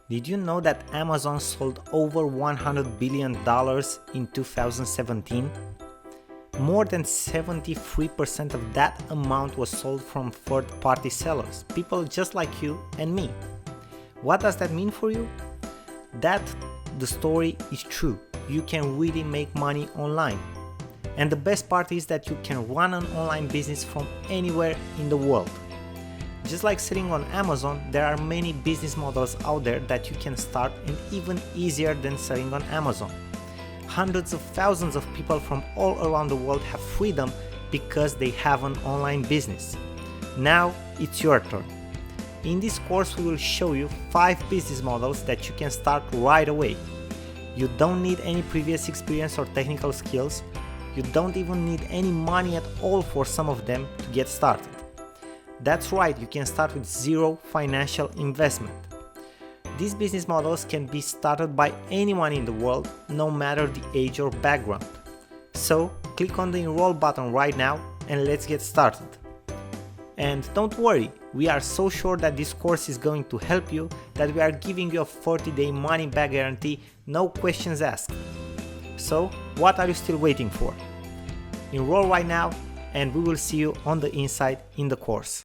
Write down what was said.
Did you know that Amazon sold over $100 billion in 2017? More than 73% of that amount was sold from third-party sellers, people just like you and me. What does that mean for you? That the story is true. You can really make money online. And the best part is that you can run an online business from anywhere in the world. Just like selling on Amazon, there are many business models out there that you can start, and even easier than selling on Amazon. Hundreds of thousands of people from all around the world have freedom because they have an online business. Now it's your turn. In this course, we will show you 5 business models that you can start right away. You don't need any previous experience or technical skills. You don't even need any money at all for some of them to get started. That's right, you can start with zero financial investment. These business models can be started by anyone in the world, no matter the age or background. So, click on the enroll button right now and let's get started. And don't worry, we are so sure that this course is going to help you that we are giving you a 30-day money-back guarantee, no questions asked. So, what are you still waiting for? Enroll right now and we will see you on the inside in the course.